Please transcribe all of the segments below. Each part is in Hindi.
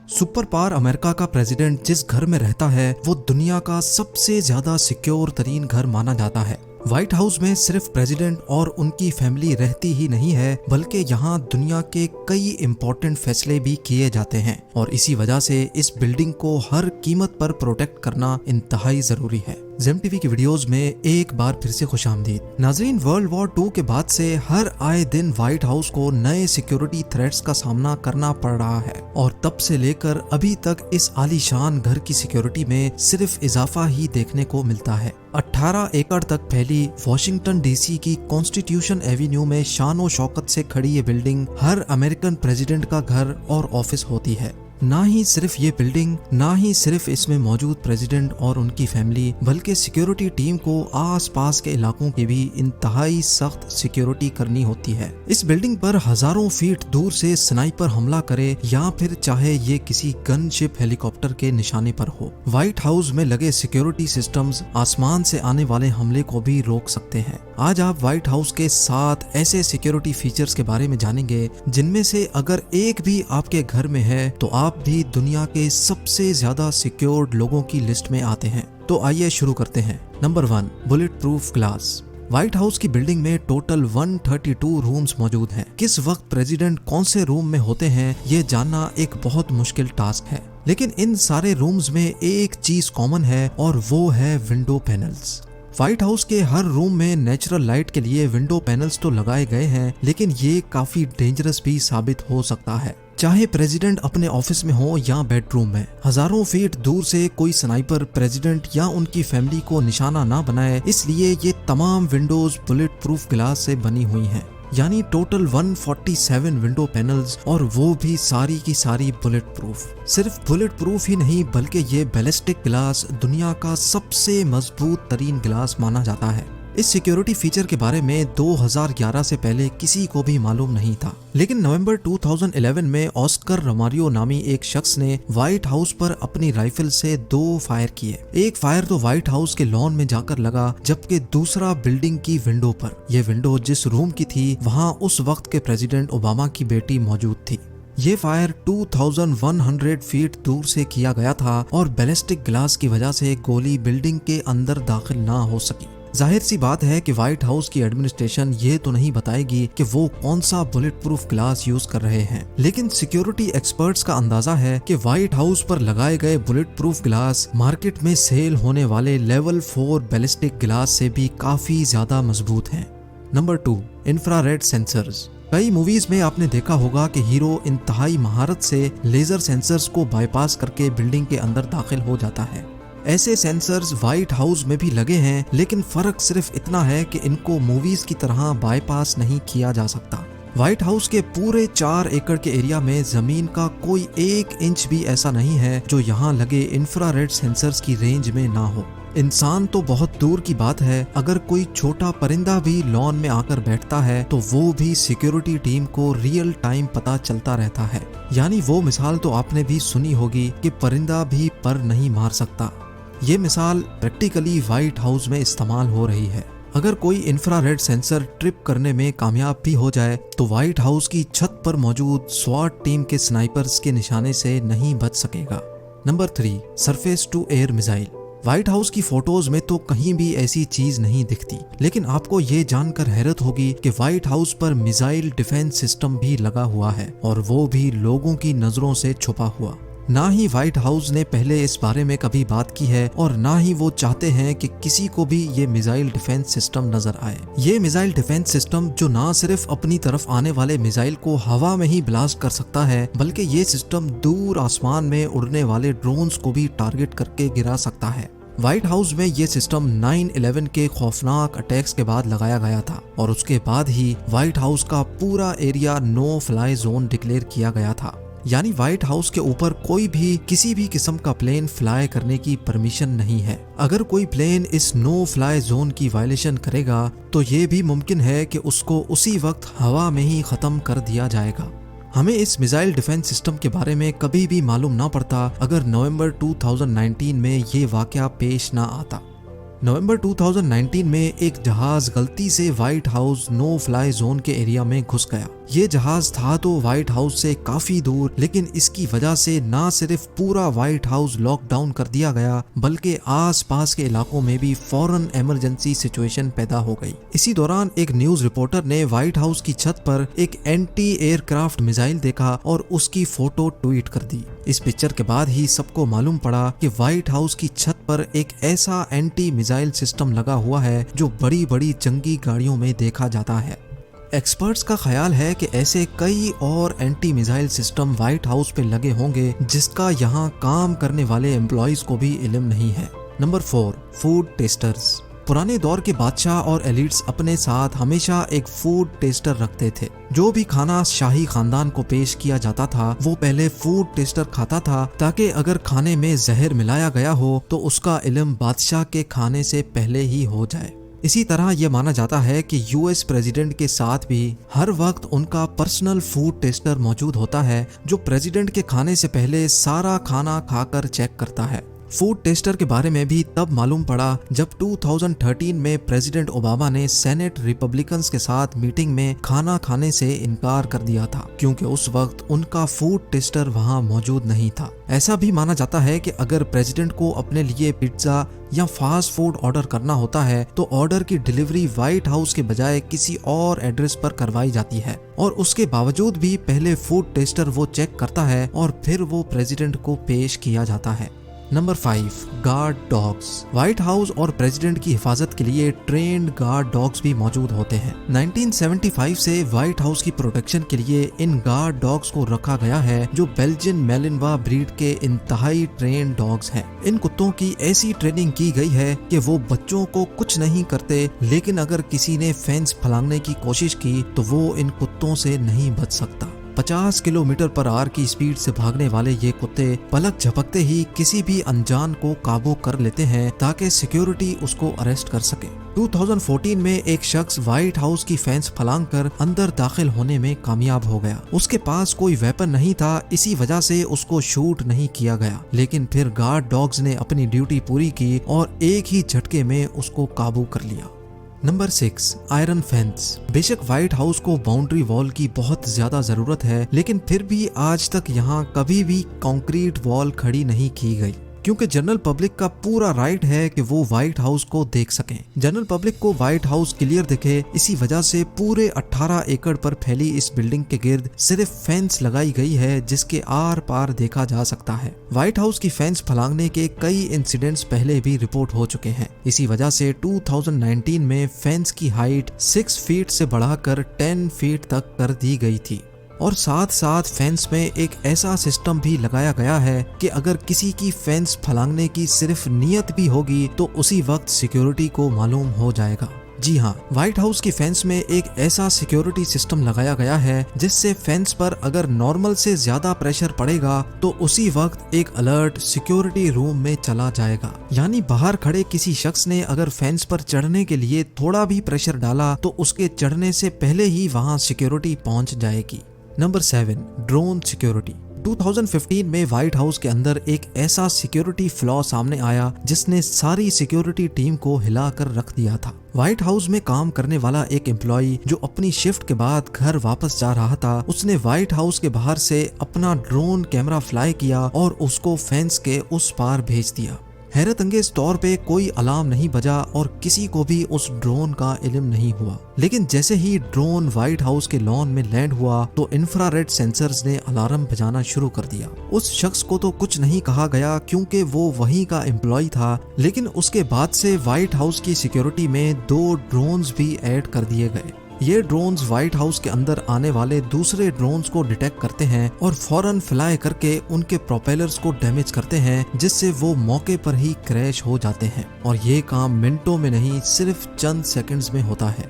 सुपर पावर अमेरिका का प्रेसिडेंट जिस घर में रहता है वो दुनिया का सबसे ज्यादा सिक्योर तरीन घर माना जाता है। व्हाइट हाउस में सिर्फ प्रेसिडेंट और उनकी फैमिली रहती ही नहीं है, बल्कि यहाँ दुनिया के कई इम्पोर्टेंट फैसले भी किए जाते हैं और इसी वजह से इस बिल्डिंग को हर कीमत पर प्रोटेक्ट करना इंतहाई जरूरी है। जेम टीवी की वीडियोस में एक बार फिर से खुशामदीद। नाजरीन, वर्ल्ड वॉर 2 के बाद से हर आए दिन व्हाइट हाउस को नए सिक्योरिटी थ्रेट्स का सामना करना पड़ रहा है और तब से लेकर अभी तक इस आलीशान घर की सिक्योरिटी में सिर्फ इजाफा ही देखने को मिलता है। 18 एकड़ तक फैली वॉशिंगटन डीसी की कॉन्स्टिट्यूशन एवेन्यू में शान शौकत से खड़ी ये बिल्डिंग हर अमेरिकन प्रेसिडेंट का घर और ऑफिस होती है। ना ही सिर्फ ये बिल्डिंग, ना ही सिर्फ इसमें मौजूद प्रेसिडेंट और उनकी फैमिली, बल्कि सिक्योरिटी टीम को आसपास के इलाकों की भी इंतहाई सख्त सिक्योरिटी करनी होती है। इस बिल्डिंग पर हजारों फीट दूर से स्नाइपर हमला करे या फिर चाहे ये किसी गनशिप हेलीकॉप्टर के निशाने पर हो, व्हाइट हाउस में लगे सिक्योरिटी सिस्टम्स आसमान से आने वाले हमले को भी रोक सकते हैं। आज आप व्हाइट हाउस के 7 ऐसे सिक्योरिटी फीचर्स के बारे में जानेंगे जिनमें से अगर एक भी आपके घर में है तो आप भी दुनिया के सबसे ज्यादा सिक्योर्ड लोगों की लिस्ट में आते हैं। तो आइए शुरू करते हैं। Number 1, bullet proof glass. White House की बिल्डिंग में टोटल 132 रूम्स मौजूद हैं। किस वक्त प्रेसिडेंट कौन से रूम में होते हैं ये जानना एक बहुत मुश्किल टास्क है, लेकिन इन सारे रूम्स में एक चीज कॉमन है और वो है विंडो पैनल्स। व्हाइट हाउस के हर रूम में नेचुरल लाइट के लिए विंडो पैनल्स तो लगाए गए हैं, लेकिन ये काफी डेंजरस भी साबित हो सकता है। चाहे प्रेसिडेंट अपने ऑफिस में हो या बेडरूम में, हजारों फीट दूर से कोई स्नाइपर प्रेसिडेंट या उनकी फैमिली को निशाना ना बनाए, इसलिए ये तमाम विंडोज बुलेट प्रूफ ग्लास से बनी हुई हैं। यानी टोटल 147 विंडो पैनल्स और वो भी सारी की सारी बुलेट प्रूफ। सिर्फ बुलेट प्रूफ ही नहीं बल्कि ये बैलिस्टिक ग्लास दुनिया का सबसे मजबूत तरीन ग्लास माना जाता है। इस सिक्योरिटी फीचर के बारे में 2011 से पहले किसी को भी मालूम नहीं था, लेकिन नवंबर 2011 में ऑस्कर रोमारियो नामी एक शख्स ने व्हाइट हाउस पर अपनी राइफल से 2 फायर किए। एक फायर तो व्हाइट हाउस के लॉन में जाकर लगा, जबकि दूसरा बिल्डिंग की विंडो पर। यह विंडो जिस रूम की थी वहाँ उस वक्त के प्रेसिडेंट ओबामा की बेटी मौजूद थी। ये फायर 2100 फीट दूर से किया गया था और बैलिस्टिक ग्लास की वजह से गोली बिल्डिंग के अंदर दाखिल ना हो सकी। जाहिर सी बात है कि व्हाइट हाउस की एडमिनिस्ट्रेशन ये तो नहीं बताएगी कि वो कौन सा बुलेट प्रूफ ग्लास यूज कर रहे हैं, लेकिन सिक्योरिटी एक्सपर्ट्स का अंदाजा है कि व्हाइट हाउस पर लगाए गए बुलेट प्रूफ ग्लास मार्केट में सेल होने वाले लेवल 4 बैलिस्टिक ग्लास से भी काफी ज्यादा मजबूत हैं। Number 2, infrared sensors. कई मूवीज में आपने देखा होगा कि हीरो इंतहाई महारत से लेजर सेंसर्स को बाईपास करके बिल्डिंग के अंदर दाखिल हो जाता है। ऐसे सेंसर्स व्हाइट हाउस में भी लगे हैं, लेकिन फर्क सिर्फ इतना है कि इनको मूवीज की तरह बाईपास नहीं किया जा सकता। व्हाइट हाउस के पूरे 4 एकड़ के एरिया में जमीन का कोई 1 इंच भी ऐसा नहीं है जो यहाँ लगे इंफ्रारेड सेंसर्स की रेंज में ना हो। इंसान तो बहुत दूर की बात है, अगर कोई छोटा परिंदा भी लॉन में आकर बैठता है तो वो भी सिक्योरिटी टीम को रियल टाइम पता चलता रहता है। यानी वो मिसाल तो आपने भी सुनी होगी कि परिंदा भी पर नहीं मार सकता। ये मिसाल प्रैक्टिकली व्हाइट हाउस में इस्तेमाल हो रही है। अगर कोई इंफ्रारेड सेंसर ट्रिप करने में कामयाब भी हो जाए तो व्हाइट हाउस की छत पर मौजूद स्वाट टीम के स्नाइपर्स के निशाने से नहीं बच सकेगा। Number 3, surface to air missile. White House की फोटोज में तो कहीं भी ऐसी चीज नहीं दिखती, लेकिन आपको ये जानकर हैरत होगी कि व्हाइट हाउस पर मिसाइल डिफेंस सिस्टम भी लगा हुआ है और वो भी लोगों की नजरों से छुपा हुआ। ना ही व्हाइट हाउस ने पहले इस बारे में कभी बात की है और ना ही वो चाहते हैं कि किसी को भी ये मिसाइल डिफेंस सिस्टम नजर आए। ये मिसाइल डिफेंस सिस्टम जो ना सिर्फ अपनी तरफ आने वाले मिसाइल को हवा में ही ब्लास्ट कर सकता है, बल्कि ये सिस्टम दूर आसमान में उड़ने वाले ड्रोन्स को भी टारगेट करके गिरा सकता है। व्हाइट हाउस में ये सिस्टम 9/11 के खौफनाक अटैक्स के बाद लगाया गया था और उसके बाद ही व्हाइट हाउस का पूरा area no fly zone declare किया गया था। यानी व्हाइट हाउस के ऊपर कोई भी किसी भी किस्म का प्लेन फ्लाई करने की परमिशन नहीं है। अगर कोई प्लेन इस नो फ्लाई जोन की वायलेशन करेगा तो ये भी मुमकिन है कि उसको उसी वक्त हवा में ही खत्म कर दिया जाएगा। हमें इस मिसाइल डिफेंस सिस्टम के बारे में कभी भी मालूम ना पड़ता अगर नवंबर 2019 में ये वाकया पेश ना आता। नवंबर 2019 में एक जहाज गलती से White House no fly zone के एरिया में घुस गया। ये जहाज था तो व्हाइट हाउस से काफी दूर, लेकिन इसकी वजह से ना सिर्फ पूरा व्हाइट हाउस लॉकडाउन कर दिया गया बल्कि आसपास के इलाकों में भी फौरन इमरजेंसी सिचुएशन पैदा हो गई। इसी दौरान एक न्यूज रिपोर्टर ने व्हाइट हाउस की छत पर एक एंटी एयरक्राफ्ट मिसाइल देखा और उसकी फोटो ट्वीट कर दी। इस पिक्चर के बाद ही सबको मालूम पड़ा कि व्हाइट हाउस की छत पर एक ऐसा एंटी मिसाइल सिस्टम लगा हुआ है जो बड़ी बड़ी जंगी गाड़ियों में देखा जाता है। एक्सपर्ट्स का ख्याल है कि ऐसे कई और anti missile system white house पे लगे होंगे जिसका यहाँ काम करने वाले एम्प्लॉइज को भी इल्म नहीं है। Number 4, food testers. पुराने दौर के बादशाह और एलिट्स अपने साथ हमेशा एक फूड टेस्टर रखते थे। जो भी खाना शाही खानदान को पेश किया जाता था वो पहले फूड टेस्टर खाता था ताकि अगर खाने में जहर मिलाया गया हो तो उसका इल्म बादशाह के खाने से पहले ही हो जाए। इसी तरह यह माना जाता है कि यूएस प्रेसिडेंट के साथ भी हर वक्त उनका पर्सनल फूड टेस्टर मौजूद होता है जो प्रेसिडेंट के खाने से पहले सारा खाना खाकर चेक करता है। फूड टेस्टर के बारे में भी तब मालूम पड़ा जब 2013 में प्रेसिडेंट ओबामा ने सेनेट रिपब्लिकन्स के साथ मीटिंग में खाना खाने से इनकार कर दिया था क्योंकि उस वक्त उनका फूड टेस्टर वहां मौजूद नहीं था। ऐसा भी माना जाता है कि अगर प्रेसिडेंट को अपने लिए पिज्जा या फास्ट फूड ऑर्डर करना होता है तो ऑर्डर की डिलीवरी व्हाइट हाउस के बजाय किसी और एड्रेस पर करवाई जाती है और उसके बावजूद भी पहले फूड टेस्टर वो चेक करता है और फिर वो प्रेसिडेंट को पेश किया जाता है। Number 5, guard dogs. White house और प्रेसिडेंट की हिफाजत के लिए ट्रेन्ड गार्ड डॉग्स भी मौजूद होते हैं। 1975 से व्हाइट हाउस की प्रोटेक्शन के लिए इन गार्ड डॉग्स को रखा गया है जो बेल्जियन मैलिनवा ब्रीड के इंतहाई ट्रेन्ड डॉग्स हैं। इन कुत्तों की ऐसी ट्रेनिंग की गई है कि वो बच्चों को कुछ नहीं करते, लेकिन अगर किसी ने फेंस फलांगने की कोशिश की तो वो इन कुत्तों से नहीं बच सकता। 50 किलोमीटर पर आवर की स्पीड से भागने वाले ये कुत्ते पलक झपकते ही किसी भी अनजान को काबू कर लेते हैं ताकि सिक्योरिटी उसको अरेस्ट कर सके। 2014 में एक शख्स व्हाइट हाउस की फेंस फलांग कर अंदर दाखिल होने में कामयाब हो गया। उसके पास कोई वेपन नहीं था, इसी वजह से उसको शूट नहीं किया गया, लेकिन फिर गार्ड डॉग्स ने अपनी ड्यूटी पूरी की और एक ही झटके में उसको काबू कर लिया। Number 6, iron fence. बेशक व्हाइट हाउस को बाउंड्री वॉल की बहुत ज्यादा जरूरत है, लेकिन फिर भी आज तक यहाँ कभी भी कंक्रीट वॉल खड़ी नहीं की गई क्योंकि जनरल पब्लिक का पूरा राइट है कि वो व्हाइट हाउस को देख सकें। जनरल पब्लिक को व्हाइट हाउस क्लियर दिखे, इसी वजह से पूरे 18 एकड़ पर फैली इस बिल्डिंग के गिर्द सिर्फ फेंस लगाई गई है जिसके आर पार देखा जा सकता है। व्हाइट हाउस की फेंस फलांगने के कई इंसिडेंट्स पहले भी रिपोर्ट हो चुके हैं। इसी वजह से 2019 में फेंस की हाइट 6 फीट से बढ़ाकर 10 फीट तक कर दी गई थी और साथ साथ फेंस में एक ऐसा सिस्टम भी लगाया गया है कि अगर किसी की फेंस फलांगने की सिर्फ नियत भी होगी तो उसी वक्त सिक्योरिटी को मालूम हो जाएगा। जी हाँ, व्हाइट हाउस की फेंस में एक ऐसा सिक्योरिटी सिस्टम लगाया गया है जिससे फेंस पर अगर नॉर्मल से ज्यादा प्रेशर पड़ेगा तो उसी वक्त एक अलर्ट सिक्योरिटी रूम में चला जाएगा। यानी बाहर खड़े किसी शख्स ने अगर फेंस पर चढ़ने के लिए थोड़ा भी प्रेशर डाला तो उसके चढ़ने से पहले ही वहां सिक्योरिटी पहुंच जाएगी। Number 7, drone security. 2015 में व्हाइट हाउस के अंदर एक ऐसा सिक्योरिटी फ्लॉ सामने आया जिसने सारी सिक्योरिटी टीम को हिलाकर रख दिया था। व्हाइट हाउस में काम करने वाला एक एम्प्लॉय जो अपनी शिफ्ट के बाद घर वापस जा रहा था, उसने व्हाइट हाउस के बाहर से अपना ड्रोन कैमरा फ्लाई किया और उसको फेंस के उस पार भेज दिया। हैरत अंगेज तौर पे कोई अलार्म नहीं बजा और किसी को भी उस ड्रोन का इल्म नहीं हुआ, लेकिन जैसे ही ड्रोन व्हाइट हाउस के लॉन में लैंड हुआ तो इंफ्रारेड सेंसर्स ने अलार्म बजाना शुरू कर दिया। उस शख्स को तो कुछ नहीं कहा गया क्योंकि वो वहीं का एम्प्लॉय था, लेकिन उसके बाद से व्हाइट हाउस की सिक्योरिटी में 2 ड्रोन्स भी ऐड कर दिए गए। ये ड्रोन्स व्हाइट हाउस के अंदर आने वाले दूसरे ड्रोन्स को डिटेक्ट करते हैं और फौरन फ्लाई करके उनके प्रोपेलर्स को डैमेज करते हैं जिससे वो मौके पर ही क्रैश हो जाते हैं और ये काम मिनटों में नहीं सिर्फ चंद सेकंड्स में होता है।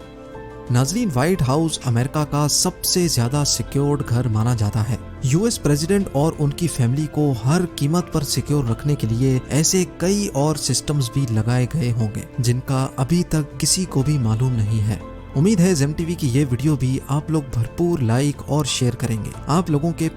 नाजरीन, व्हाइट हाउस अमेरिका का सबसे ज्यादा सिक्योर्ड घर माना जाता है। यूएस प्रेसिडेंट और उनकी फैमिली को हर कीमत पर सिक्योर रखने के लिए ऐसे कई और सिस्टम्स भी लगाए गए होंगे जिनका अभी तक किसी को भी मालूम नहीं है। उम्मीद है ज़ेम टीवी की ये वीडियो भी आप लोग भरपूर लाइक और शेयर करेंगे। आप लोगों के